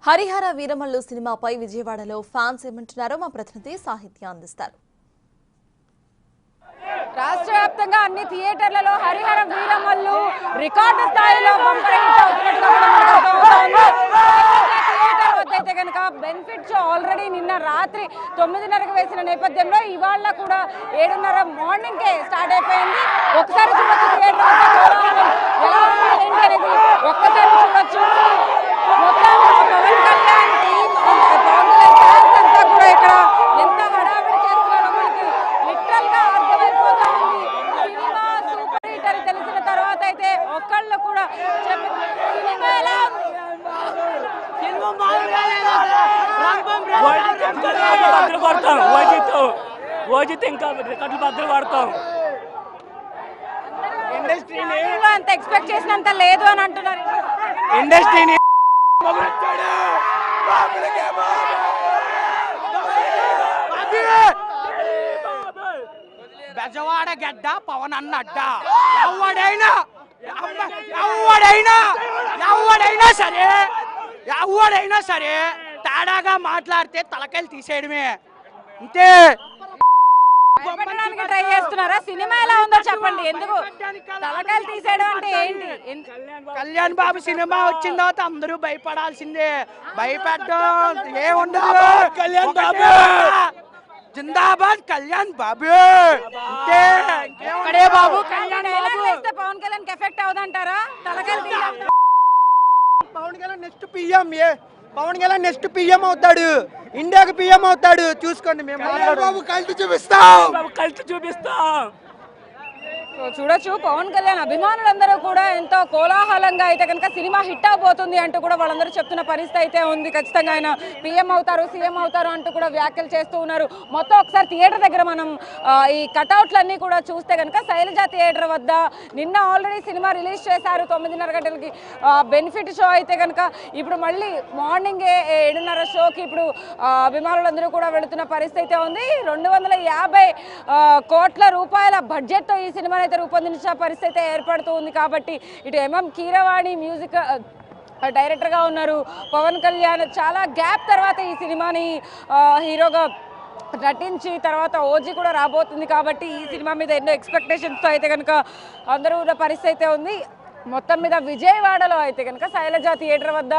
హరిహర వీరమల్లు సినిమాపై విజయవాడలో ఫ్యాన్స్ ఏమంటున్నారో మా ప్రతినిధి సాహిత్య అందిస్తారు. రాష్ట్ర వ్యాప్తంగా అన్ని థియేటర్లలో హరిహర వీరమల్లు రికార్డు స్థాయిలో బంపర్ హిట్ అవుతున్నట్టుగా థియేటర్ వద్ద అయితే కనుక బెనిఫిట్ షో ఆల్రెడీ నిన్న రాత్రి 9:30కి వేసిన నేపథ్యంలో ఇవాళ కూడా 7:30 మార్నింగ్కే స్టార్ట్ అయిపోయింది. ఒకసారి చూడొచ్చు థియేటర్ ఎలా ఉంది అనేది ఒక్కసారి చూడొచ్చు. మొత్తం పవన్ కళ్యాణ్ టీమ్ ఫ్యాన్స్ అంతా కూడా ఇక్కడ ఎంత హడావిడి చేస్తున్నారో మనకి లిటరల్ గా అర్థమైపోతా ఉంది. సినిమా సూపర్ హిట్ అని తెలిసిన తర్వాత అయితే ఒక్కళ్ళు కూడా సినిమా ఎలా ఇండస్ట్రీలో అంత ఎక్స్పెక్ట్ చేసినంత లేదు అని అంటున్నారు. ఇండస్ట్రీని బెజవాడ గడ్డ పవన్ అన్న అడ్డ ఎవడైనా సరే తేడాగా మాట్లాడితే తలకాయలు తీసేయడమే అంతే. ట్రై చేస్తున్నారా? సినిమా ఎలా ఉందో చెప్పండి. ఎందుకు తలకాయలు తీసేయడం అంటే ఏంటి? కళ్యాణ్ బాబు సినిమా వచ్చిన తర్వాత అందరూ భయపడాల్సిందే. భయపెట్టడం ఏముండదు. కళ్యాణ్ బాబు జిందాబాద్ కళ్యాణ్ బాబు అంతే బాబు. కళ్యాణ్ వేస్తే పవన్ కళ్యాణ్ ఎఫెక్ట్ అవుదంటారా? తలకాయలు Pawan Kalyan next PM Pawan Kalyan next PM అవుతాడు. ఇండియాకి పిఎం అవుతాడు. చూసుకోండి. మేము కలిసి చూపిస్తాం. చూడొచ్చు పవన్ కళ్యాణ్ అభిమానులందరూ కూడా ఎంతో కోలాహలంగా అయితే కనుక సినిమా హిట్ అవబోతుంది అంటూ కూడా వాళ్ళందరూ చెప్తున్న పరిస్థితి అయితే ఉంది. ఖచ్చితంగా ఆయన పిఎం అవుతారు, సీఎం అవుతారు అంటూ కూడా వ్యాఖ్యలు చేస్తూ ఉన్నారు. మొత్తం ఒకసారి థియేటర్ దగ్గర మనం ఈ కటౌట్లన్నీ కూడా చూస్తే కనుక శైలజ థియేటర్ వద్ద నిన్న ఆల్రెడీ సినిమా రిలీజ్ చేశారు 9:30 గంటలకి బెనిఫిట్ షో అయితే కనుక ఇప్పుడు మళ్ళీ మార్నింగే 7:30 షోకి ఇప్పుడు అభిమానులందరూ కూడా వెళుతున్న పరిస్థితి అయితే ఉంది. 250 కోట్ల రూపాయల బడ్జెట్తో ఈ సినిమా రూపొందించిన పరిస్థితి ఏర్పడుతూ ఉంది. కాబట్టి ఇటు ఎంఎం కీరవాణి మ్యూజిక్ డైరెక్టర్గా ఉన్నారు. పవన్ కళ్యాణ్ చాలా గ్యాప్ తర్వాత ఈ సినిమాని హీరోగా నటించి తర్వాత ఓజీ కూడా రాబోతుంది. కాబట్టి ఈ సినిమా మీద ఎన్నో ఎక్స్పెక్టేషన్స్తో అయితే కనుక అందరూ ఉన్న పరిస్థితి అయితే ఉంది. మొత్తం మీద విజయవాడలో అయితే కనుక శైలజ థియేటర్ వద్ద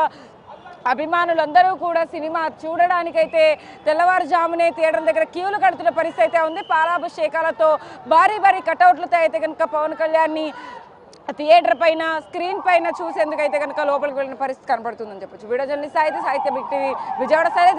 అభిమానులందరూ కూడా సినిమా చూడడానికైతే తెల్లవారుజామునే థియేటర్ దగ్గర క్యూలు కడుతున్న పరిస్థితి అయితే ఉంది. పాలాభిషేకాలతో భారీ భారీ కటౌట్లతో అయితే కనుక పవన్ కళ్యాణ్ని థియేటర్ పైన స్క్రీన్ పైన చూసేందుకు అయితే కనుక లోపలికి వెళ్ళిన పరిస్థితి కనబడుతుందని చెప్పొచ్చు. వీడియో జర్నలిస్ట్ సాహిత్య బిగ్ టీవీ విజయవాడ. సరే